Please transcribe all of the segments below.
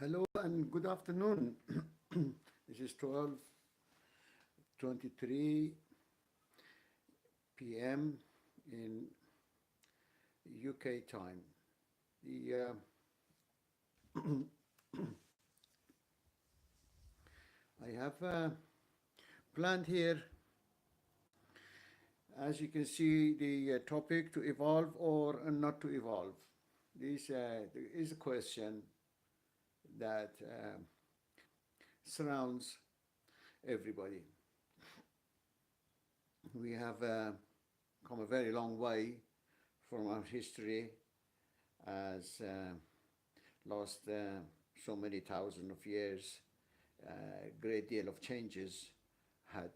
Hello and good afternoon. This is 12:23 p.m. in UK time. The I have planned here, as you can see, the topic to evolve or not to evolve. This is a question that surrounds everybody. We have come a very long way from our history, as lost so many thousands of years. A great deal of changes had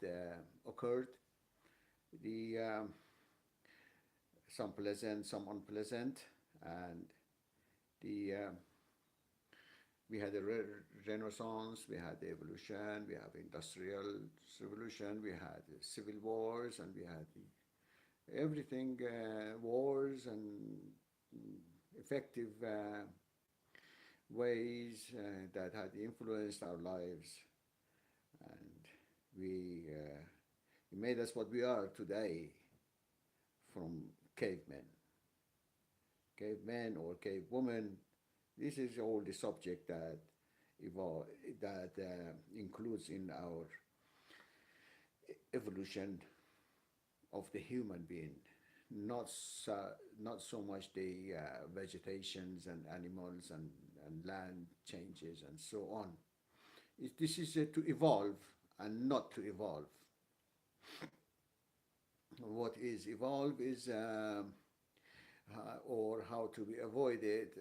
occurred. The Some pleasant, some unpleasant, and the we had the Renaissance, we had the evolution, we have industrial revolution, we had the civil wars, and we had everything, wars and effective ways that had influenced our lives, and we it made us what we are today from cavemen, cavemen or cave women. This is all the subject that evolve, that includes in our evolution of the human being, not so much the vegetations and animals and land changes and so on. This is to evolve and not to evolve. What is evolve is or how to be avoided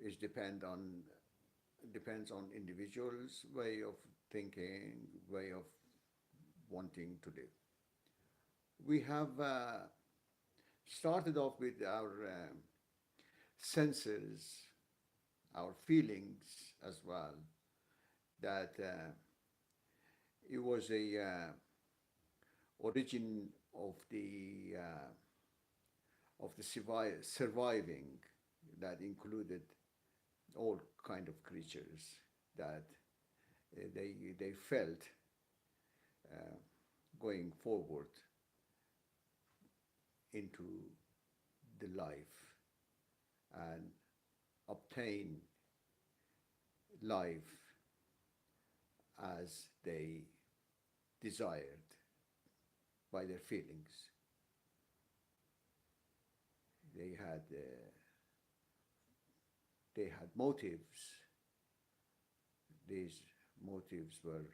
is depends on individuals' way of thinking, way of wanting to live. We have started off with our senses, our feelings as well, that it was a origin of the surviving, that included all kind of creatures that they felt going forward into the life and obtain life as they desired by their feelings. They had motives. These motives were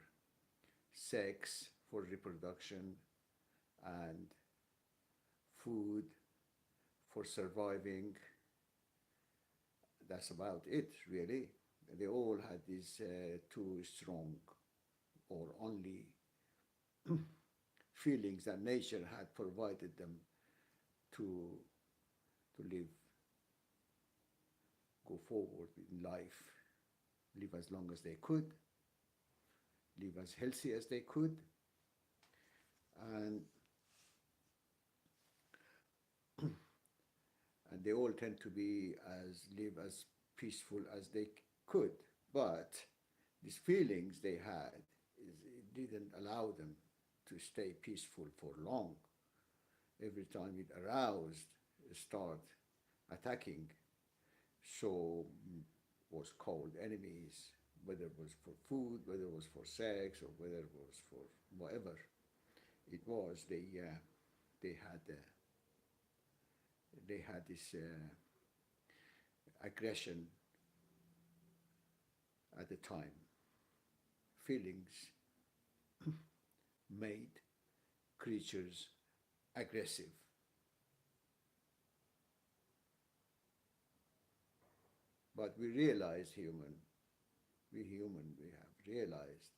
sex for reproduction and food for surviving. That's about it, really. They all had these two strong or only feelings that nature had provided them to live, go forward in life, live as long as they could, live as healthy as they could, and they all tend to live as peaceful as they could. But these feelings they had, it didn't allow them to stay peaceful for long. Every time it aroused, it start attacking. So was called enemies, whether it was for food, whether it was for sex, or whether it was for whatever it was. They had this aggression at the time. Feelings made creatures aggressive. But we realize we have realized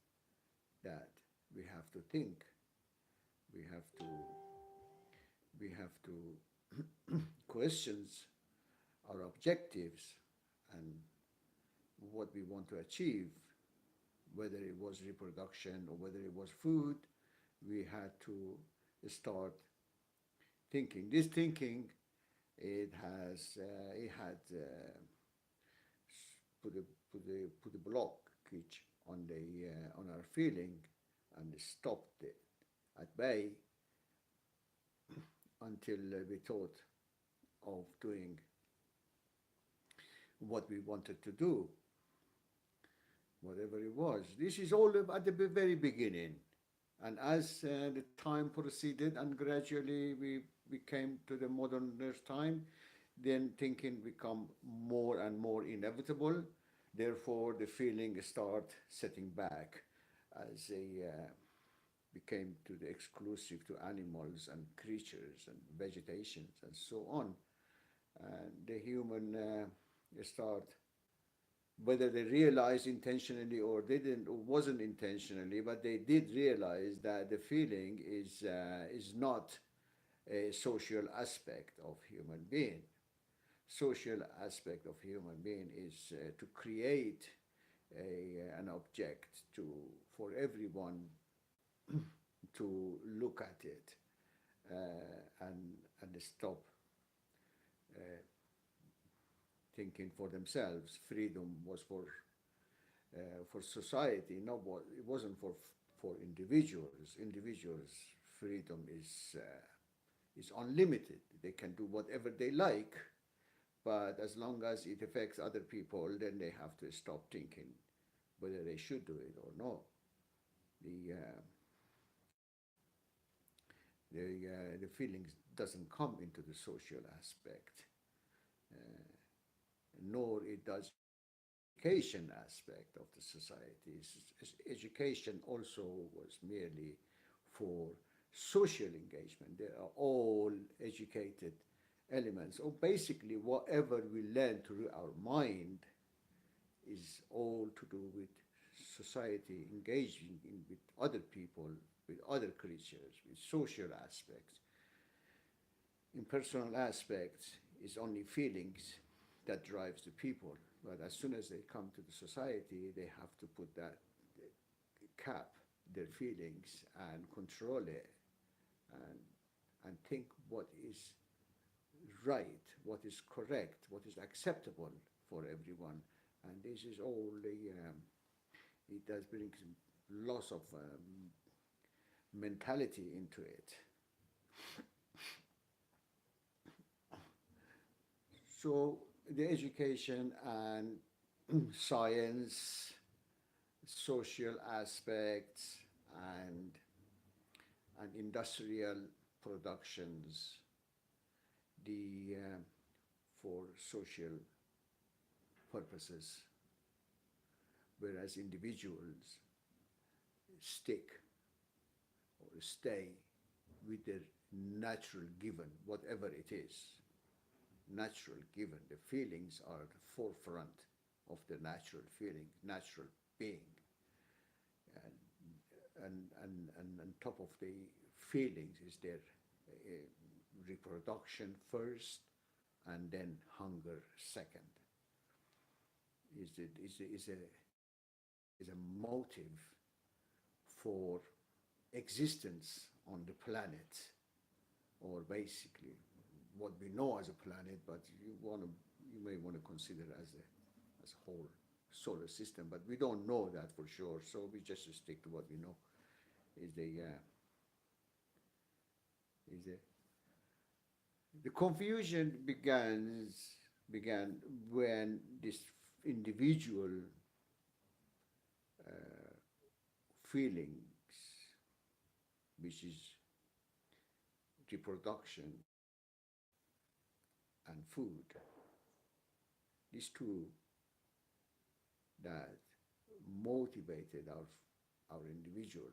that we have to think, we have to questions our objectives and what we want to achieve, whether it was reproduction or whether it was food. We had to start thinking. This thinking, it had put a put the blockage on the on our feeling and stopped it at bay until we thought of doing what we wanted to do, whatever it was. This is all at the very beginning. And as the time proceeded and gradually we came to the modern time, then thinking become more and more inevitable. Therefore, the feeling start setting back as they became to the exclusive to animals and creatures and vegetations and so on. And the human start, whether they realized intentionally or they didn't or wasn't intentionally, but they did realize that the feeling is not a social aspect of human being. Social aspect of human being is to create an object to for everyone to look at it and stop uh, thinking for themselves. Freedom was for society, not what it wasn't for individuals. Individuals' freedom is unlimited. They can do whatever they like, but as long as it affects other people, then they have to stop thinking whether they should do it or not. The the feelings doesn't come into the social aspect, nor it does into the education aspect of the society. Education also was merely for social engagement. They are all educated elements, or basically whatever we learn through our mind is all to do with society engaging with other people, with other creatures, with social aspects. Impersonal aspects is only feelings that drives the people. But as soon as they come to the society, they have to put that cap their feelings and control it and think what is right, what is correct, what is acceptable for everyone. And this is all the it does bring loss of mentality into it. So the education and science, social aspects, and industrial productions, the for social purposes, whereas individuals stick or stay with their natural given, whatever it is. Natural given. The feelings are the forefront of the natural feeling, natural being. And on top of the feelings is their reproduction first and then hunger second. Is a motive for existence on the planet, or basically what we know as a planet, but you may want to consider as a whole solar system, but we don't know that for sure, so we just stick to what we know. Is the the confusion began when this individual feelings, which is reproduction and food, these two that motivated our individual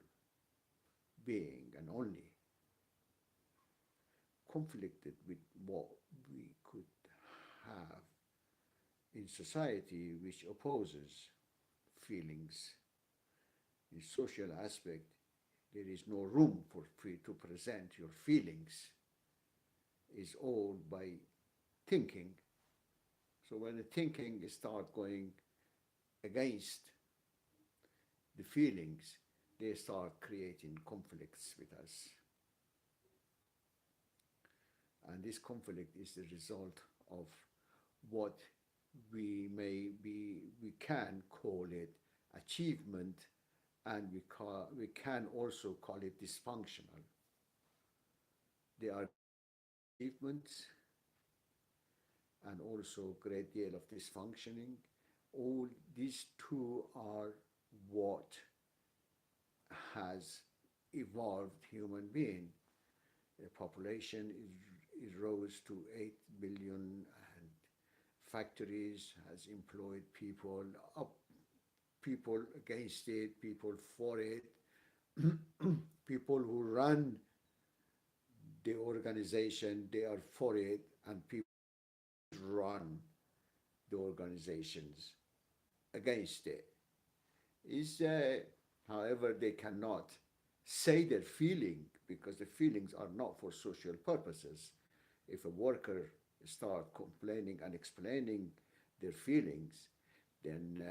being and only conflicted with what we could have in society, which opposes feelings. In social aspect, there is no room for free to present your feelings. Is all by thinking. So when the thinking start going against the feelings, they start creating conflicts with us. And this conflict is the result of what we can call it achievement, and we can also call it dysfunctional. There are achievements and also great deal of dysfunctioning. All these two are what has evolved human being. The population is rose to 8 billion, and factories has employed people up, people against it, people for it, people who run the organization, they are for it, and people run the organizations against it. Is however, they cannot say their feeling because the feelings are not for social purposes. If a worker start complaining and explaining their feelings, then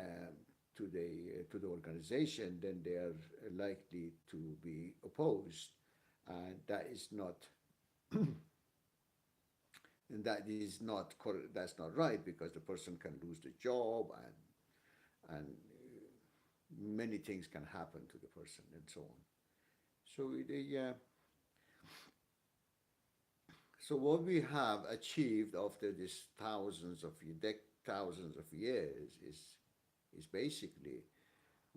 to the organization, then they are likely to be opposed, and that is not and that is not that's not right, because the person can lose the job, and many things can happen to the person and so on. So so what we have achieved after these thousands of years is basically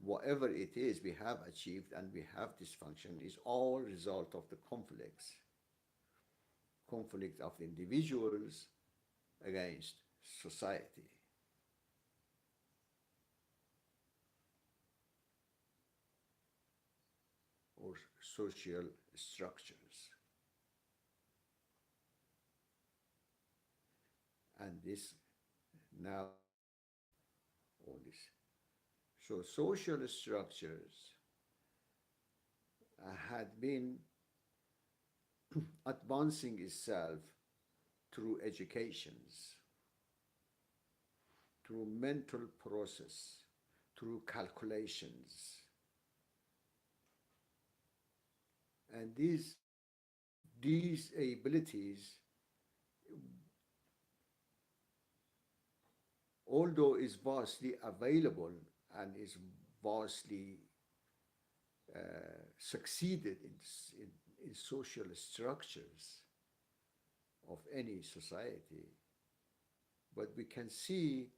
whatever it is we have achieved and we have dysfunction is all result of the conflict of individuals against society or social structures. And this now all this. So social structures had been advancing itself through educations, through mental process, through calculations. And these abilities, although is vastly available and is vastly succeeded in social structures of any society, but we can see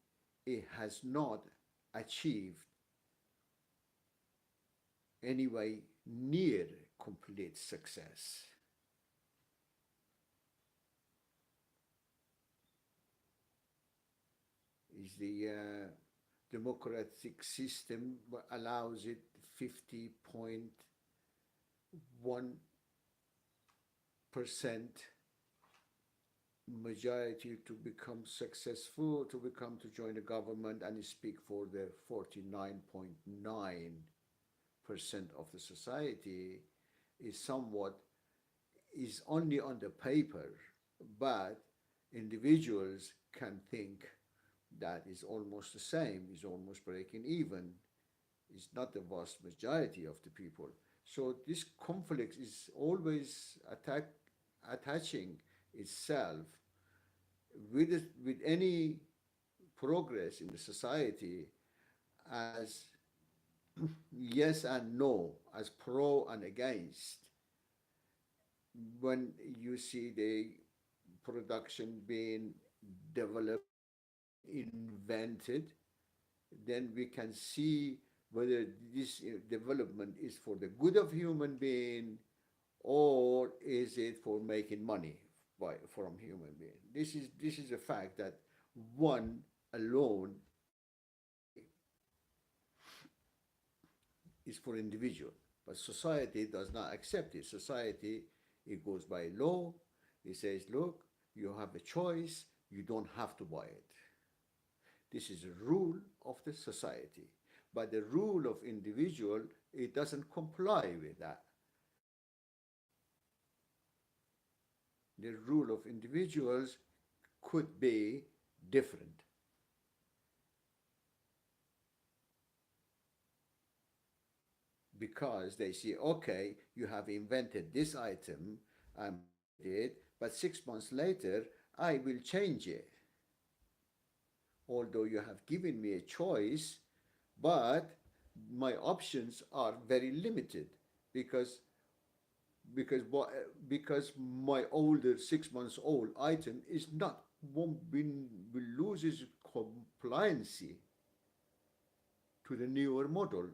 it has not achieved anyway near complete success. Is the democratic system allows it 50.1% majority to become successful, to join the government, and speak for the 49.9% of the society, is somewhat is only on the paper, but individuals can think that is almost the same, is almost breaking even, is not the vast majority of the people. So this conflict is always attaching itself with any progress in the society as yes and no, as pro and against. When you see the production being developed, invented, then we can see whether this development is for the good of human being or is it for making money from human being. This is a fact that one alone is for individual, but society does not accept it. Society, it goes by law. It says, look, you have a choice. You don't have to buy it. This is a rule of the society. But the rule of individual, it doesn't comply with that. The rule of individuals could be different because they see, okay, you have invented this item, I did, but 6 months later, I will change it. although you have given me a choice, but my options are very limited because because because my older 6 months old item is not won't be will lose its compliancy to the newer model.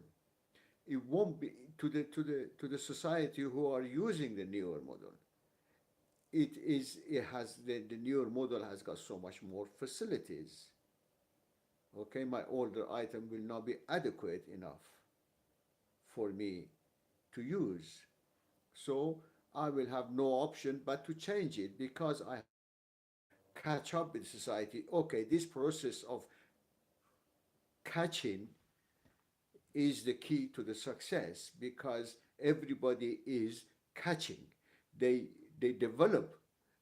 It won't be to the society who are using the newer model. It has the newer model has got so much more facilities. Okay, my older item will not be adequate enough for me to use. So I will have no option but to change it because I have to catch up with society. Okay, this process of catching is the key to the success because everybody is catching. They they develop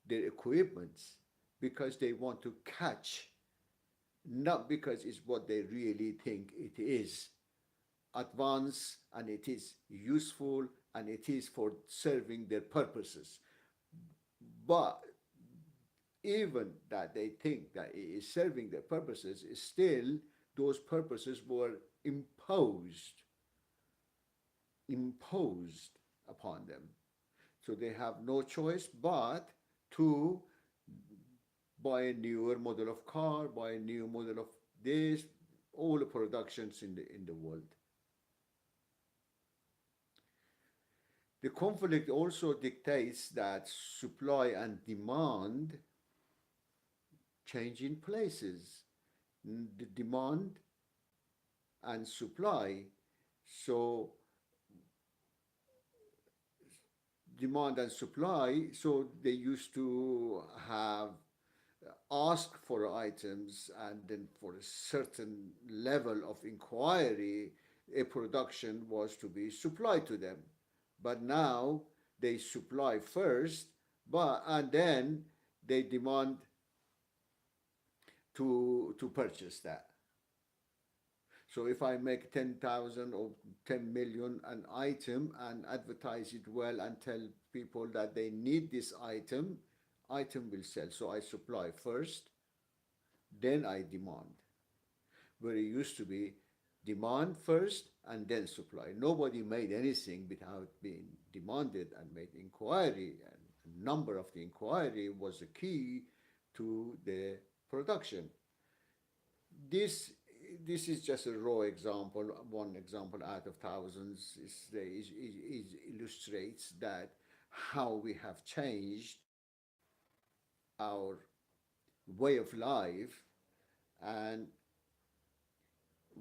their equipments because they want to catch, not because it's what they really think it is advanced and it is useful and it is for serving their purposes. But even that they think that it is serving their purposes, still those purposes were imposed upon them. So they have no choice but to buy a newer model of car, buy a new model of this, all the productions in the world. The conflict also dictates that supply and demand change in places. The demand and supply. So demand and supply. So they used to have ask for items, and then for a certain level of inquiry, a production was to be supplied to them. But now they supply first, but and then they demand to purchase that. So if I make 10,000 or 10 million an item and advertise it well and tell people that they need this item will sell. So I supply first, then I demand. Where it used to be demand first and then supply. Nobody made anything without being demanded and made inquiry, and the number of the inquiry was the key to the production. This this is just a raw example, one example out of thousands. Is illustrates that how we have changed our way of life, and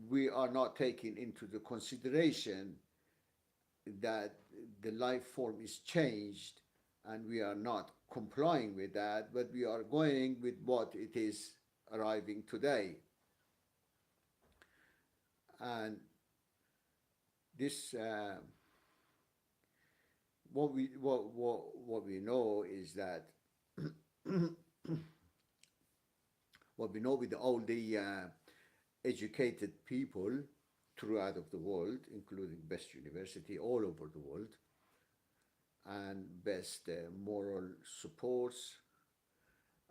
we are not taking into the consideration that the life form is changed, and we are not complying with that, but we are going with what it is arriving today. And this what we know is that what we know with all the educated people throughout of the world, including best university all over the world, and best moral supports,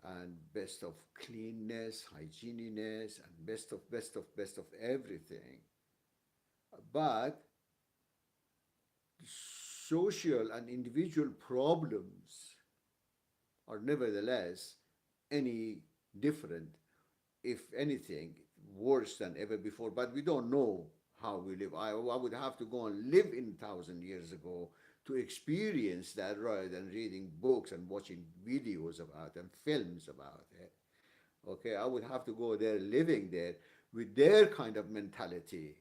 and best of cleanness, hygieniness, and best of everything. But social and individual problems are nevertheless any different, if anything, worse than ever before. But we don't know how we live. I would have to go and live in 1,000 years ago to experience that rather than reading books and watching videos about and films about it. Okay, I would have to go there, living there with their kind of mentality,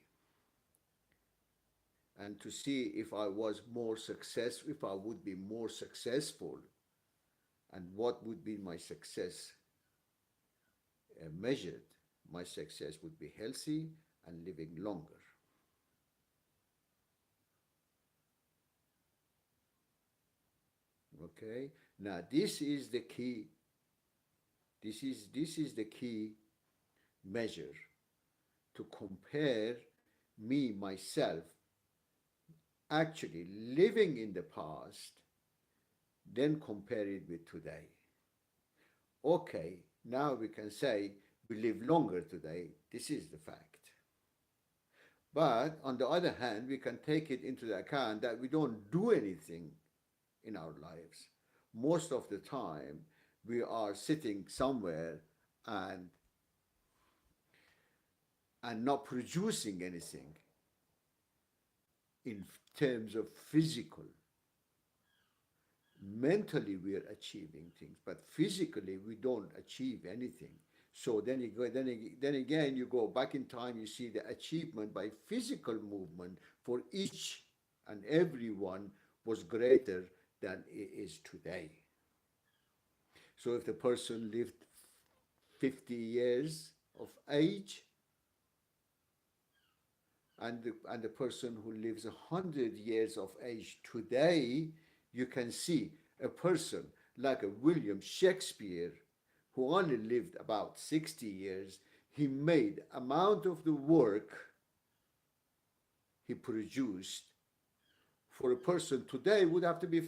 and to see if I was more successful, if I would be more successful, and what would be my success measured. My success would be healthy and living longer. Okay. Now this is the key. This is the key measure to compare me myself actually living in the past, then compare it with today. Okay, now we can say we live longer today. This is the fact. But on the other hand, we can take it into the account that we don't do anything in our lives. Most of the time, we are sitting somewhere and not producing anything in terms of physical. Mentally, we are achieving things, but physically, we don't achieve anything. So then you go, then again, you go back in time. You see the achievement by physical movement for each and every one was greater than it is today. So if the person lived 50 years of age, and the person who lives 100 years of age today, you can see a person like a William Shakespeare, who only lived about 60 years, he made amount of the work he produced for a person today would have to be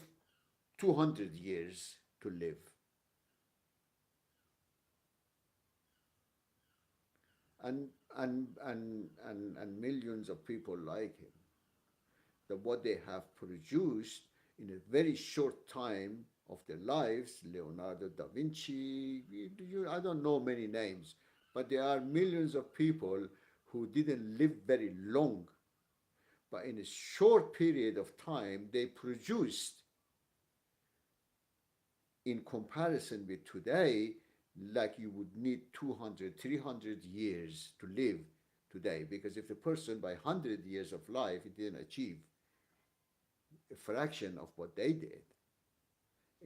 200 years to live. And, and millions of people like him, that what they have produced in a very short time of their lives, Leonardo da Vinci, I don't know many names, but there are millions of people who didn't live very long, but in a short period of time, they produced, in comparison with today, like you would need 200, 300 years to live today. Because if the person by 100 years of life, it didn't achieve a fraction of what they did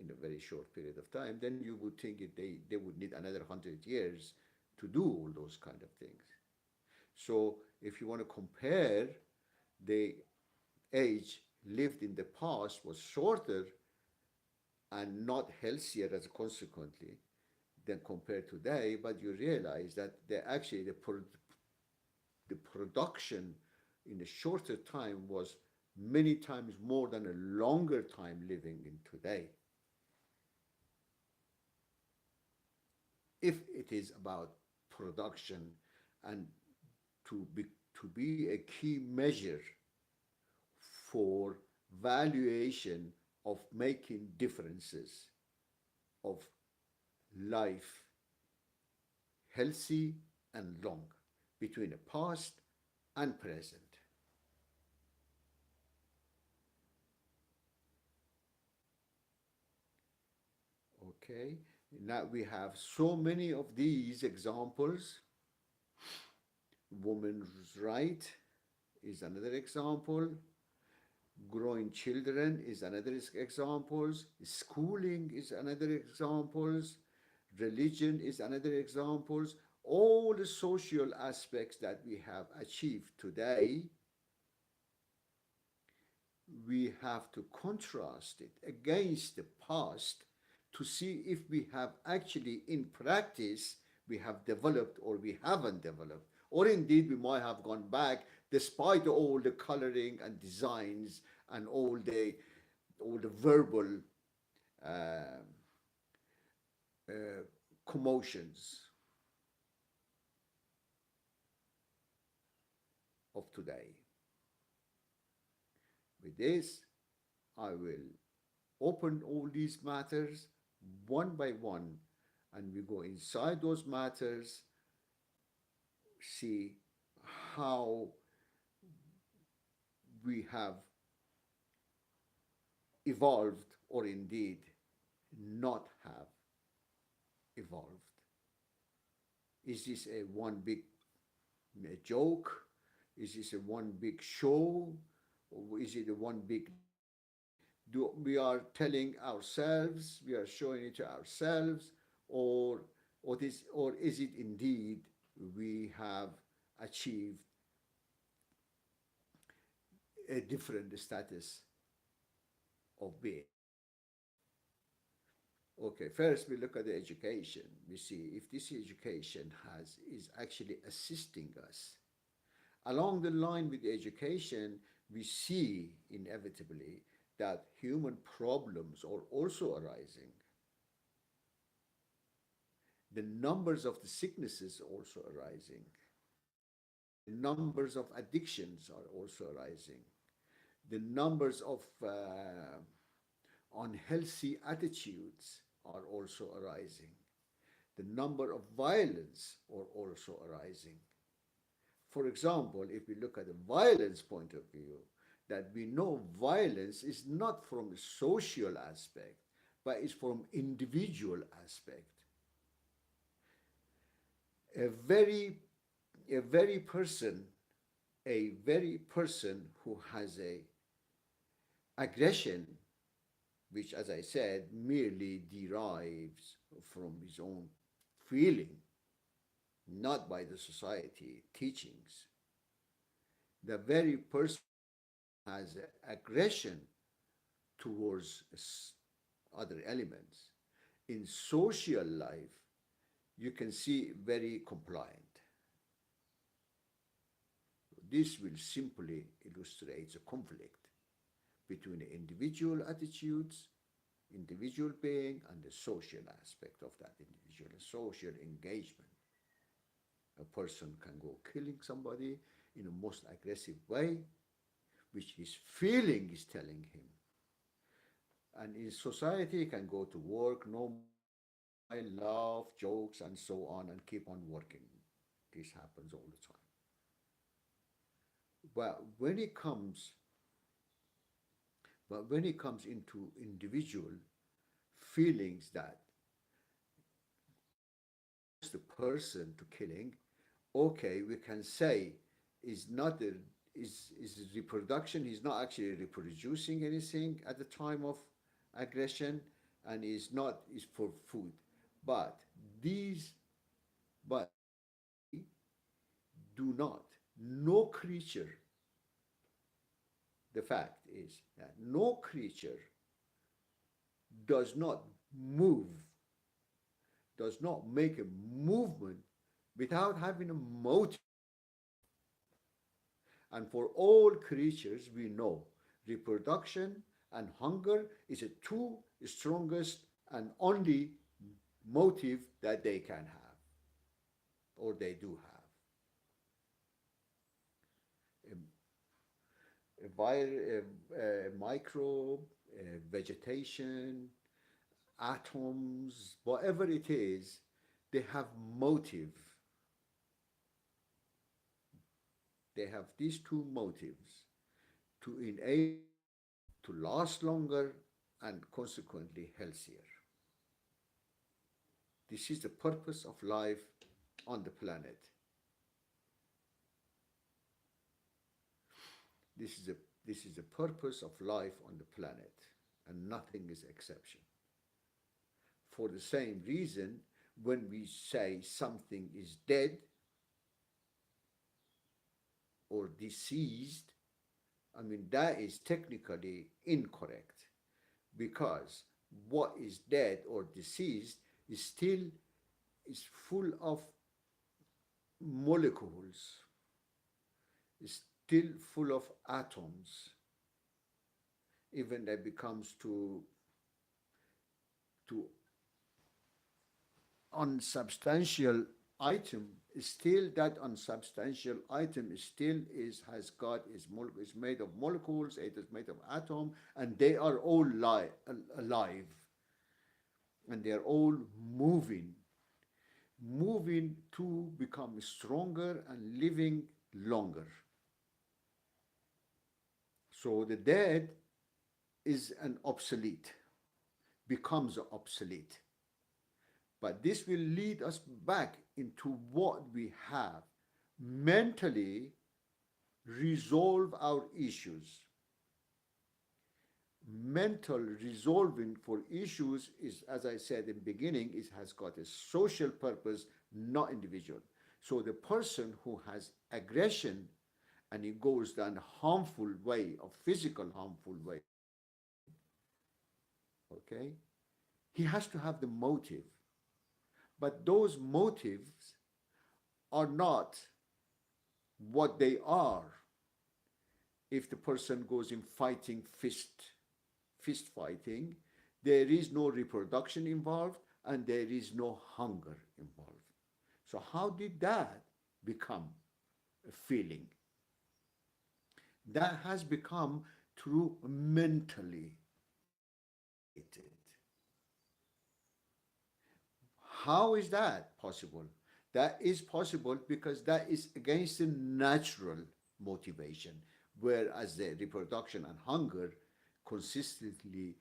in a very short period of time, then you would think they would need another 100 years to do all those kind of things. So if you want to compare, the age lived in the past was shorter and not healthier as a consequently than compared to today, but you realize that actually the production in a shorter time was many times more than a longer time living in today. If it is about production and to be a key measure for valuation of making differences of life healthy and long between the past and present. Okay, now we have so many of these examples. Women's right is another example. Growing children is another examples. Schooling is another examples. Religion is another examples. All the social aspects that we have achieved today, we have to contrast it against the past to see if we have actually in practice we have developed or we haven't developed, or indeed we might have gone back despite all the coloring and designs and all the verbal uh, commotions of today. With this, I will open all these matters one by one, and we go inside those matters, see how we have evolved or indeed not have evolved. Is this a one big joke? Is this a one big show? Or is it a one big we are telling ourselves, we are showing it to ourselves, or or is it indeed we have achieved a different status of being? Okay, first we look at the education. We see if this education is actually assisting us. Along the line with the education, we see inevitably that human problems are also arising. The numbers of the sicknesses also arising. The numbers of addictions are also arising. The numbers of unhealthy attitudes are also arising. The number of violence are also arising. For example, if we look at the violence point of view, that we know violence is not from a social aspect, but it's from individual aspect. A very, a very person, a very person who has a aggression, which, as I said, merely derives from his own feeling, not by the society teachings. The very person has aggression towards other elements. In social life, you can see very compliant. This will simply illustrate the conflict between the individual attitudes, individual being, and the social aspect of that individual, social engagement. A person can go killing somebody in a most aggressive way, which his feeling is telling him. And in society, he can go to work, normal, smile, laugh, jokes, and so on, and keep on working. This happens all the time. But when it comes, but when it comes into individual feelings that cause the person to killing, okay, we can say is not a, is reproduction. He's not actually reproducing anything at the time of aggression, and is not is for food. But these, but we do not. No creature. The fact is that no creature does not move, does not make a movement without having a motive. And for all creatures, we know reproduction and hunger is the two strongest and only motive that they can have, or they do have. A microbe, a vegetation, atoms, whatever it is, they have motive. They have these two motives to enable to last longer and consequently healthier. This is the purpose of life on the planet. This is the this is the purpose of life on the planet, and nothing is exception. For the same reason, when we say something is dead or deceased, I mean that is technically incorrect, because what is dead or deceased is still is full of molecules, is still full of atoms. Even that becomes to unsubstantial item, is still that unsubstantial item is still is has got is made of molecules, it is made of atom, and they are all alive, and they are all moving to become stronger and living longer. So the dead is an obsolete, becomes obsolete. But this will lead us back into what we have. Mentally resolve our issues. Mental resolving for issues is, as I said in the beginning, it has got a social purpose, not individual. So the person who has aggression and he goes down a harmful way, of physical harmful way, okay, he has to have the motive. But those motives are not what they are if the person goes in fighting fist fighting. There is no reproduction involved, and there is no hunger involved. So how did that become a feeling? That has become through mentally motivated. How is that possible? That is possible because that is against the natural motivation, whereas the reproduction and hunger consistently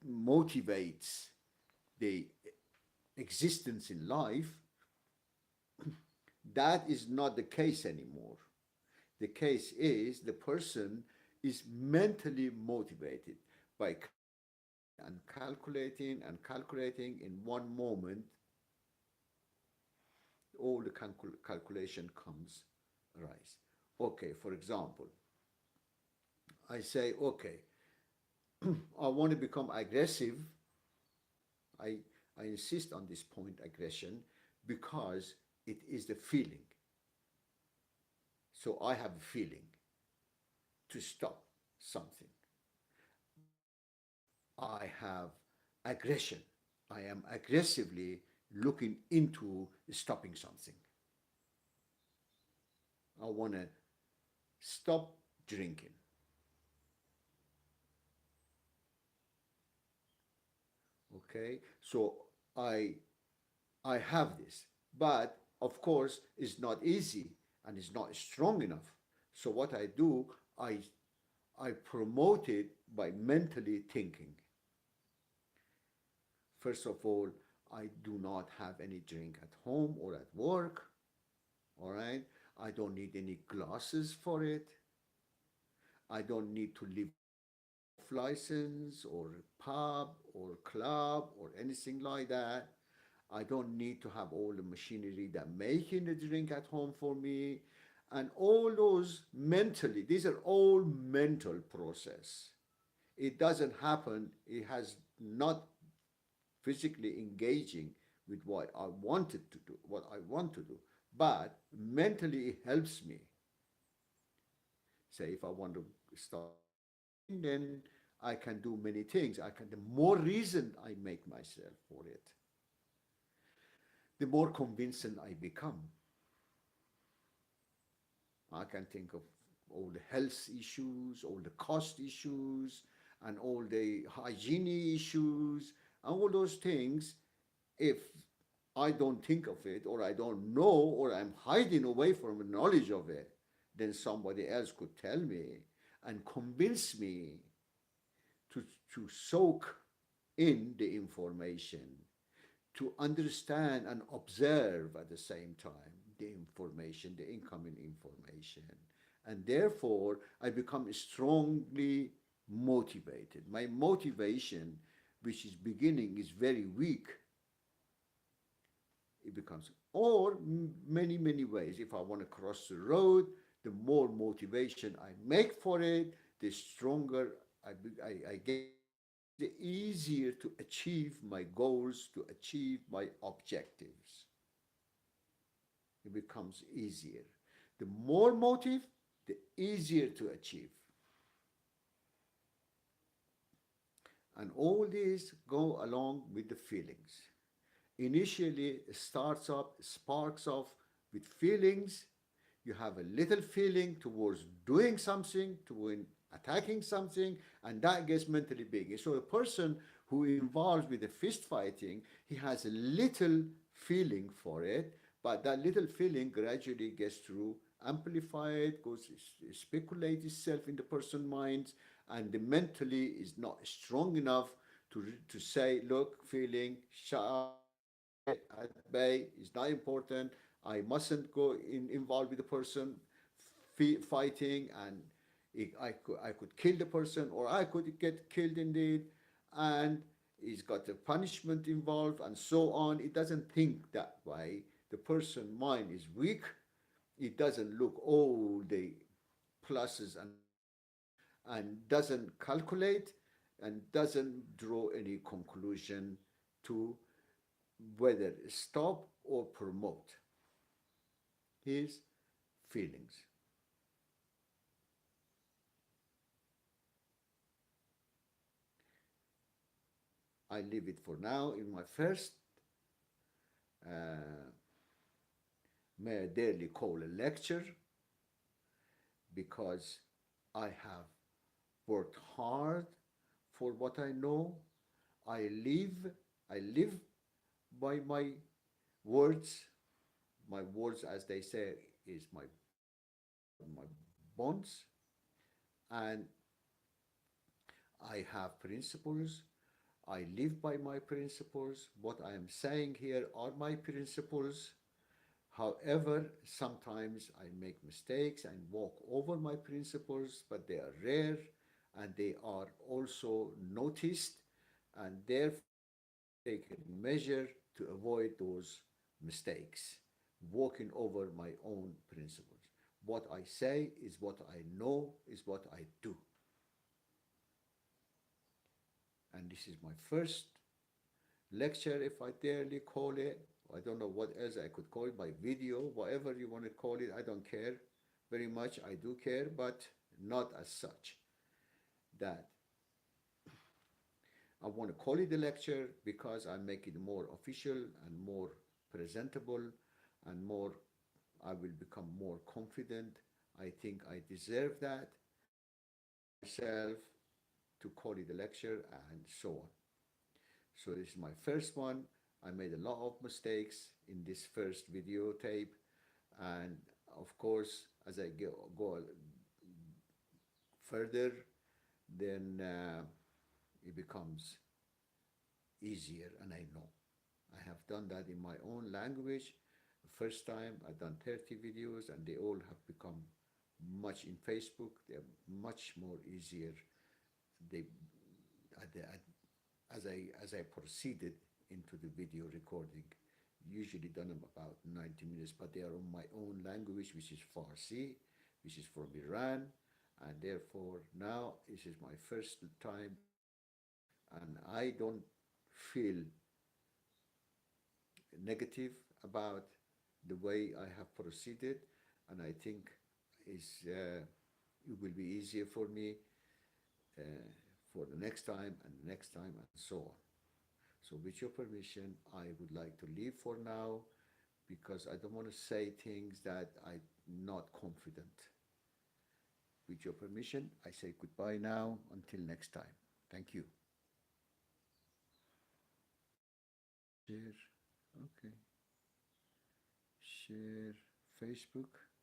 motivates the existence in life. That is not the case anymore. The case is the person is mentally motivated by and calculating in one moment. All the calculation comes arise. Okay, for example, I say, okay, I want to become aggressive. I, I insist on this point, aggression, because it is the feeling. So I have a feeling to stop something. I have aggression. I am aggressively looking into stopping something. I want to stop drinking. Okay, so I I have this, but of course it's not easy and it's not strong enough. So what I do, I I promote it by mentally thinking. First of all, I do not have any drink at home or at work. All right, I don't need any glasses for it. I don't need to live license or pub or club or anything like that. I don't need to have all the machinery that making the drink at home for me. And all those mentally, these are all mental process. It doesn't happen, it has not physically engaging with what I wanted to do, what I want to do. But mentally it helps me. Say if I want to start drinking, then I can do many things. I can the more reason I make myself for it, the more convincing I become. I can think of all the health issues, all the cost issues, and all the hygiene issues, and all those things. If I don't think of it, or I don't know, or I'm hiding away from the knowledge of it, then somebody else could tell me and convince me to, to soak in the information, to understand and observe at the same time the information, the incoming information. And therefore, I become strongly motivated. My motivation, which is beginning, is very weak. It becomes, or many, many ways. If I want to cross the road, the more motivation I make for it, the stronger I get, the easier to achieve my goals, to achieve my objectives. It becomes easier. The more motive, the easier to achieve. And all these go along with the feelings. Initially, it starts up, sparks off with feelings. You have a little feeling towards doing something, to attacking something, and that gets mentally big. So a person who involves with the fist fighting, he has a little feeling for it, but that little feeling gradually gets through, amplified, goes speculate itself in the person's mind, and the mentally is not strong enough to say, look, feeling, shut up, at bay, is not important. I mustn't go involved with the person fighting, and I could kill the person, or I could get killed indeed, and it's got a punishment involved, and so on. It doesn't think that way. The person mind is weak. It doesn't look all the pluses and doesn't calculate and doesn't draw any conclusion to whether stop or promote his feelings. I leave it for now in my first uh, may I daily call a lecture because I have worked hard for what I know. I live, I live by my words. My words, as they say, is my blood, my bones, and I have principles. I live by my principles. What I am saying here are my principles. However, sometimes I make mistakes and walk over my principles, but they are rare and they are also noticed, and therefore I have taken measure to avoid those mistakes, walking over my own principles. What I say is what I know, is what I do. And this is my first lecture, if I daily call it. I don't know what else I could call it, my video, whatever you want to call it. I don't care very much. I do care, but not as such. That I want to call it a lecture because I make it more official and more presentable and more, I will become more confident. I think I deserve that for myself to call it a lecture and so on. So this is my first one. I made a lot of mistakes in this first videotape, and of course, as I go further, then it becomes easier, and I know. I have done that in my own language. The first time I done 30 videos, and they all have become much in Facebook. They're much more easier. They, as I proceeded into the video recording, usually done them about 90 minutes, but they are on my own language, which is Farsi, which is from Iran, and therefore now this is my first time doing it, and I don't feel negative about the way I have proceeded, and I think it will be easier for me uh, for the next time and the next time and so on. So with your permission, I would like to leave for now because I don't want to say things that I'm not confident. With your permission, I say goodbye now until next time. Thank you. Share. Okay. Share Facebook.